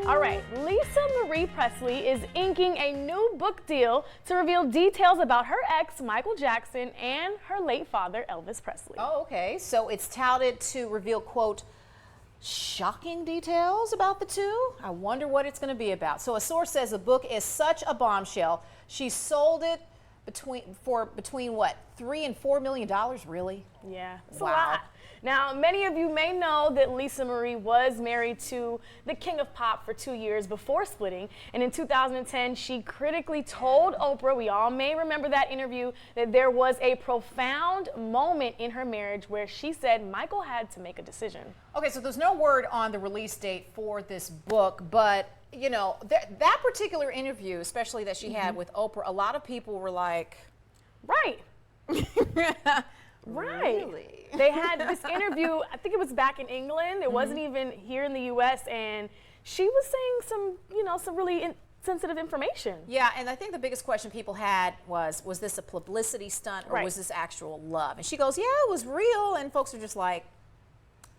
All right, Lisa Marie Presley is inking a new book deal to reveal details about her ex, Michael Jackson, and her late father, Elvis Presley. Oh, okay. So it's touted to reveal, quote, shocking details about the two. I wonder what it's going to be about. So a source says the book is such a bombshell. She sold it between what, $3 and $4 million, really? Yeah, it's wow. a lot. Now, many of you may know that Lisa Marie was married to the king of pop for 2 years before splitting. And in 2010, she critically told Oprah, we all may remember that interview, that there was a profound moment in her marriage where she said Michael had to make a decision. Okay, so there's no word on the release date for this book, but you know, that particular interview, especially that she had with Oprah, a lot of people were like, right. Right. Really? They had this interview, I think it was back in England. It wasn't even here in the U.S. And she was saying some really sensitive information. Yeah, and I think the biggest question people had was this a publicity stunt or was this actual love? And she goes, yeah, it was real. And folks are just like,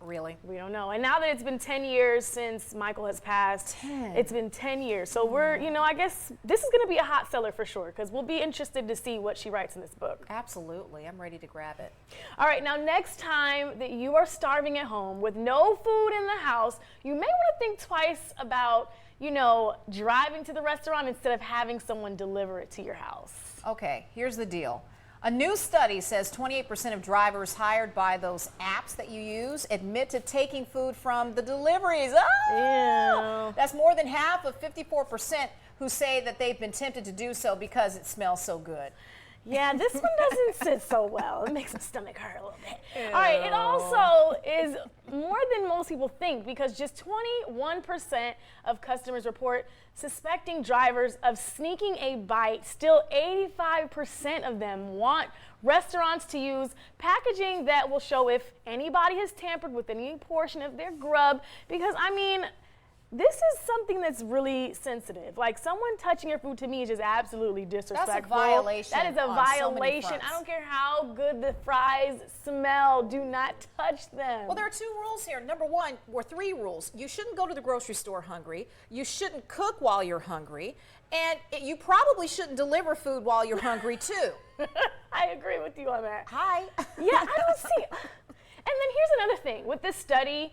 really? We don't know. And now that it's been 10 years since Michael has passed, it's been 10 years. So we're, I guess this is going to be a hot seller for sure, because we'll be interested to see what she writes in this book. Absolutely. I'm ready to grab it. All right. Now, next time that you are starving at home with no food in the house, you may want to think twice about, driving to the restaurant instead of having someone deliver it to your house. Okay. Here's the deal. A new study says 28% of drivers hired by those apps that you use admit to taking food from the deliveries. Oh! Ew. That's more than half of 54% who say that they've been tempted to do so because it smells so good. Yeah, this one doesn't sit so well. It makes my stomach hurt a little bit. Ew. All right, it also is more than most people think, because just 21% of customers report suspecting drivers of sneaking a bite. Still, 85% of them want restaurants to use packaging that will show if anybody has tampered with any portion of their grub, because, this is something that's really sensitive. Like, someone touching your food, to me, is just absolutely disrespectful. That's a violation. That is a violation. I don't care how good the fries smell. Do not touch them. Well, there are 2 rules here. Number 1, or 3 rules. You shouldn't go to the grocery store hungry. You shouldn't cook while you're hungry. And you probably shouldn't deliver food while you're hungry, too. I agree with you on that. Hi. Yeah, I don't see. And then here's another thing. With this study,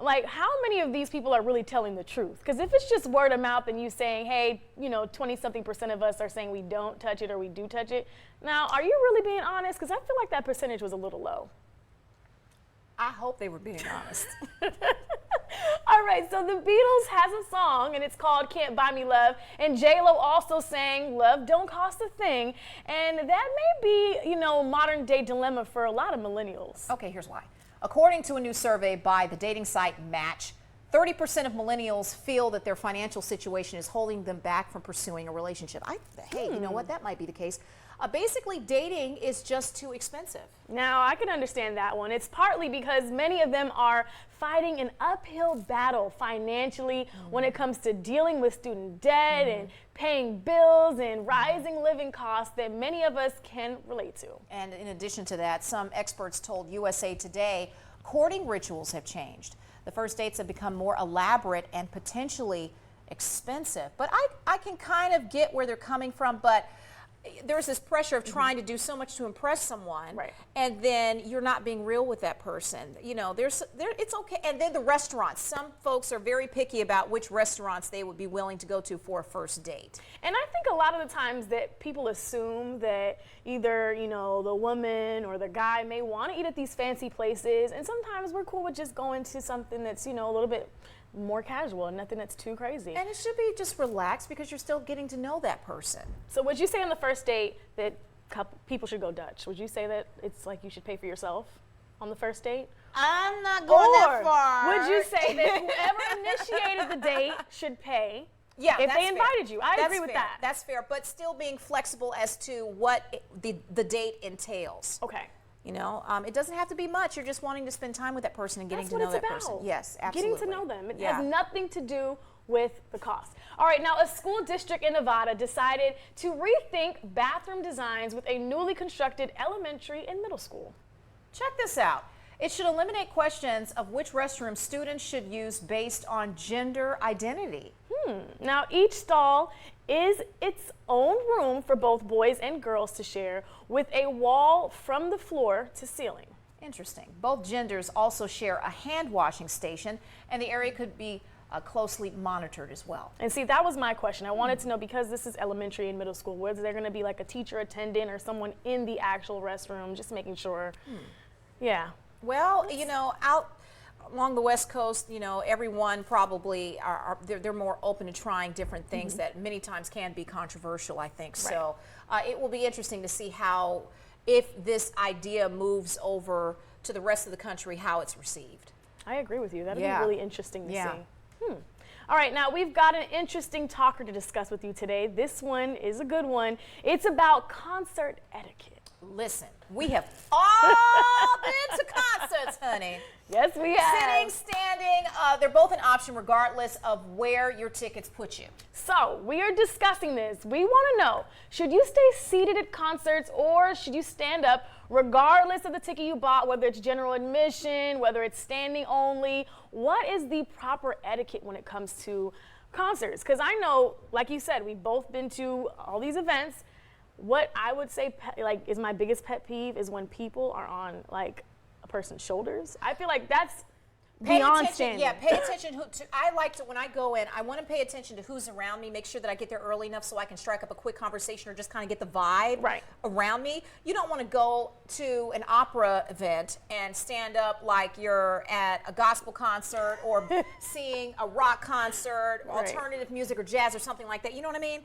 like, how many of these people are really telling the truth? Because if it's just word of mouth and you saying, hey, 20-something% of us are saying we don't touch it or we do touch it. Now, are you really being honest? Because I feel like that percentage was a little low. I hope they were being honest. All right, so the Beatles has a song, and it's called Can't Buy Me Love. And J-Lo also sang Love Don't Cost a Thing. And that may be, modern day dilemma for a lot of millennials. Okay, here's why. According to a new survey by the dating site Match, 30% of millennials feel that their financial situation is holding them back from pursuing a relationship. Hey, you know what? That might be the case. Basically, dating is just too expensive. Now, I can understand that one. It's partly because many of them are fighting an uphill battle financially when it comes to dealing with student debt and paying bills and rising living costs that many of us can relate to. And in addition to that, some experts told USA Today courting rituals have changed. The first dates have become more elaborate and potentially expensive. But I can kind of get where they're coming from, but there's this pressure of trying to do so much to impress someone, and then you're not being real with that person. It's okay. And then the restaurants. Some folks are very picky about which restaurants they would be willing to go to for a first date. And I think a lot of the times that people assume that either, the woman or the guy may want to eat at these fancy places, and sometimes we're cool with just going to something that's, a little bit more casual and nothing that's too crazy. And it should be just relaxed because you're still getting to know that person. So would you say on the first date that people should go Dutch? Would you say that it's like you should pay for yourself on the first date? I'm not going that far. Would you say that whoever initiated the date should pay? Yeah, if they invited you? I agree with that. That's fair, but still being flexible as to what the date entails. Okay. It doesn't have to be much. You're just wanting to spend time with that person and getting to know that person. Yes, absolutely. Getting to know them. It has nothing to do with the cost. All right, now a school district in Nevada decided to rethink bathroom designs with a newly constructed elementary and middle school. Check this out. It should eliminate questions of which restroom students should use based on gender identity. Now, each stall is its own room for both boys and girls to share, with a wall from the floor to ceiling. Interesting. Both genders also share a hand washing station, and the area could be closely monitored as well. And see, that was my question. I wanted to know, because this is elementary and middle school, was there going to be like a teacher attendant or someone in the actual restroom, just making sure. Yeah. Well, you know, out along the West Coast, you know, everyone probably they're more open to trying different things that many times can be controversial, I think. Right. So it will be interesting to see how, if this idea moves over to the rest of the country, how it's received. I agree with you. That'd Yeah. be really interesting to Yeah. see. All right, now we've got an interesting talker to discuss with you today. This one is a good one. It's about concert etiquette. Listen, we have all been to concerts, honey. Yes, we have. Sitting, standing, they're both an option regardless of where your tickets put you. So we are discussing this. We want to know, should you stay seated at concerts or should you stand up regardless of the ticket you bought, whether it's general admission, whether it's standing only? What is the proper etiquette when it comes to concerts? Because I know, like you said, we've both been to all these events. What I would say is my biggest pet peeve is when people are on like a person's shoulders. I feel like that's beyond standing. Yeah, pay attention. I like to, when I go in, I want to pay attention to who's around me, make sure that I get there early enough so I can strike up a quick conversation or just kind of get the vibe around me. You don't want to go to an opera event and stand up like you're at a gospel concert or seeing a rock concert, alternative music or jazz or something like that. You know what I mean?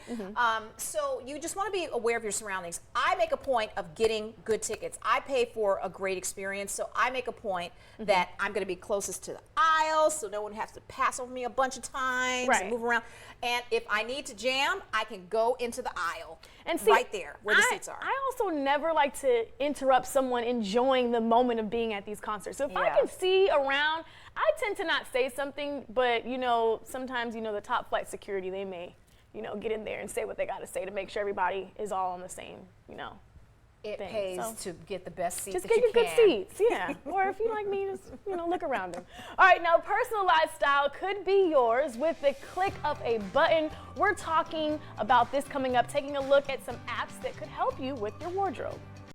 So you just want to be aware of your surroundings. I make a point of getting good tickets. I pay for a great experience, so I make a point that I'm going to be closest to the aisle so no one has to pass over me a bunch of times and move around. And if I need to jam, I can go into the aisle and see, right there where the seats are. I also never like to interrupt someone enjoying the moment of being at these concerts. So if I can see around, I tend to not say something, but you know, sometimes, you know, the top flight security, they may, you know, get in there and say what they got to say to make sure everybody is all on the same, you know. It pays to get the best seats just that you get can. Good seats, yeah. Or if you like me, just, you know, look around them. All right, now personalized style could be yours with the click of a button. We're talking about this coming up, taking a look at some apps that could help you with your wardrobe.